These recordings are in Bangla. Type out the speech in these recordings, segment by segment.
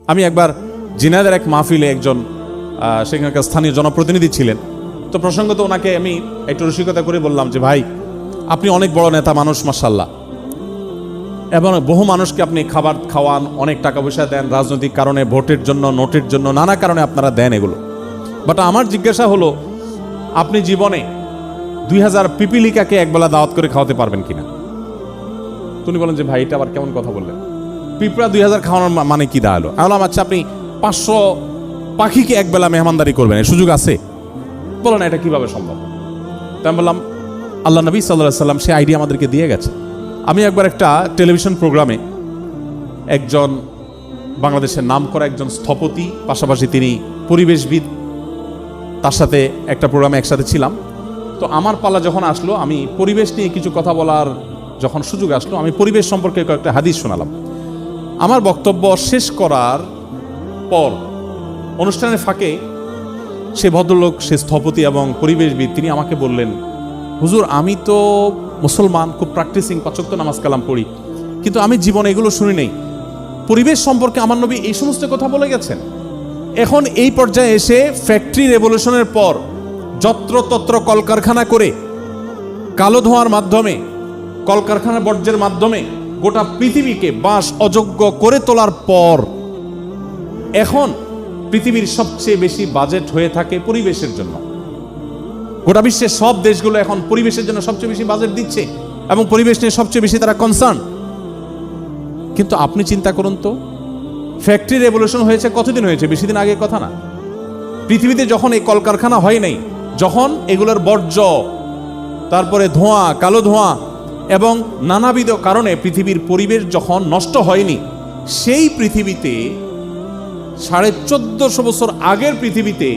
আমি একবার জিনাদের এক মাহফিলে একজন সেখানকার স্থানীয় জনপ্রতিনিধি ছিলেন। তো প্রসঙ্গত ওনাকে আমি একটু রসিকতা করে বললাম যে ভাই, আপনি অনেক বড় নেতা মানুষ মাশাআল্লাহ, এবং বহু মানুষকে আপনি খাবার খাওয়ান, অনেক টাকা পয়সা দেন, রাজনৈতিক কারণে, ভোটের জন্য, নোটের জন্য, নানা কারণে আপনারা দেন এগুলো। বাট আমার জিজ্ঞাসা হলো, আপনি জীবনে 2000 পিপিলিকাকে একবেলা দাওয়াত করে খাওয়াতে পারবেন কিনা? তুমি বলেন যে ভাই এটা আবার কেমন কথা বললেন, পিঁপড়া 2000 খাওয়ানোর মানে কি দাঁড়ালো? আমি বললাম আচ্ছা, আপনি 500 পাখিকে একবেলা মেহমানদারি করবেন, এর সুযোগ আছে? বলো না, এটা কিভাবে সম্ভব? তাই আমি বললাম আল্লাহ নবী সাল্লাল্লাহু আলাইহি ওয়াসাল্লাম সে আইডিয়া আমাদেরকে দিয়ে গেছে। আমি একবার একটা টেলিভিশন প্রোগ্রামে একজন বাংলাদেশের নামকরা একজন স্থপতি, পাশাপাশি তিনি পরিবেশবিদ, তার সাথে একটা প্রোগ্রামে একসাথে ছিলাম। তো আমার পালা যখন আসলো, আমি পরিবেশ নিয়ে কিছু কথা বলার যখন সুযোগ আসলো, আমি পরিবেশ সম্পর্কে কয়েকটা হাদিস শোনালাম। আমার বক্তব্য শেষ করার পর অনুষ্ঠানের ফাঁকে সে ভদ্রলোক, সে স্থপতি এবং পরিবেশবিদ, তিনি আমাকে বললেন, হুজুর আমি তো মুসলমান, খুব প্র্যাকটিসিং, 5 ওয়াক্ত নামাজ কালাম পড়ি, কিন্তু আমি জীবনে এগুলো শুনি নাই। পরিবেশ সম্পর্কে আমার নবী এই সমস্ত কথা বলে গেছেন। এখন এই পর্যায়ে এসে ফ্যাক্টরি রেভলিউশনের পর যত্রতত্র কলকারখানা করে কালো ধোঁয়ার মাধ্যমে, কলকারখানা বর্জ্যের মাধ্যমে গোটা পৃথিবীকে বাস অযোগ্য করে তোলার পর এখন পৃথিবীর সবচেয়ে বেশি বাজেট হয়ে থাকে পরিবেশের জন্য। গোটা বিশ্বের সব দেশগুলো এখন পরিবেশের জন্য সবচেয়ে বেশি বাজেট দিচ্ছে এবং পরিবেশ নিয়ে সবচেয়ে বেশি তারা কনসার্ন। কিন্তু আপনি চিন্তা করুন তো, ফ্যাক্টরি রেভলিউশন হয়েছে কতদিন হয়েছে? বেশি দিন আগের কথা না। পৃথিবীতে যখন এই কলকারখানা হয় নাই, যখন এগুলোর বর্জ্য, তারপরে ধোঁয়া, কালো ধোঁয়া এবং নানাবিধ কারণে পৃথিবীর পরিবেশ যখন নষ্ট হয়নি, সেই পৃথিবীতে 1450 বছর আগের পৃথিবীতে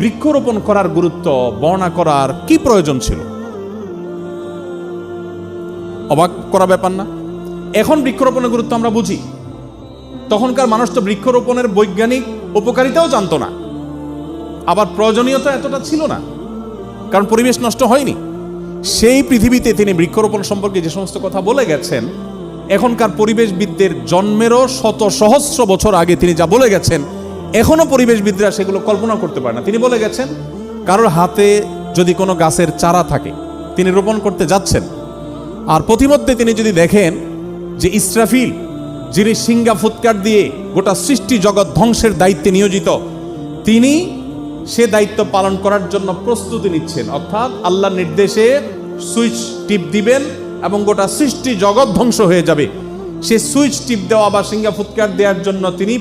বৃক্ষরোপণ করার গুরুত্ব বর্ণনা করার কি প্রয়োজন ছিল? অবাক করা ব্যাপার না? এখন বৃক্ষরোপণের গুরুত্ব আমরা বুঝি, তখনকার মানুষ তো বৃক্ষরোপণের বৈজ্ঞানিক উপকারিতাও জানতো না, আবার প্রয়োজনীয়তা এতটা ছিল না, কারণ পরিবেশ নষ্ট হয়নি। সেই পৃথিবীতে তিনি বৃক্ষরোপণ সম্পর্কে যে সমস্ত কথা বলে গেছেন, এখনকার পরিবেশবিদদের জন্মেরও শত সহস্র বছর আগে তিনি যা বলে গেছেন, এখনো পরিবেশবিদরা সেগুলো কল্পনা করতে পারে না। তিনি বলে গেছেন, কারোর হাতে যদি কোনো গাছের চারা থাকে, তিনি রোপণ করতে যাচ্ছেন, আর প্রতিমধ্যে তিনি যদি দেখেন যে ইসরাফিল, যিনি সিংহা ফুৎকার দিয়ে গোটা সৃষ্টি জগৎ ধ্বংসের দায়িত্বে নিয়োজিত, তিনি সে দায়িত্ব পালন করার জন্য প্রস্তুতি নিচ্ছেন, অর্থাৎ আল্লাহর নির্দেশে সুইচ টিপ দিবেন এবং গোটা সৃষ্টি জগৎ ধ্বংস হয়ে যাবে, সে সুইচ টিপ দেওয়া বা সিংহা ফুৎকার দেওয়ার জন্য তিনি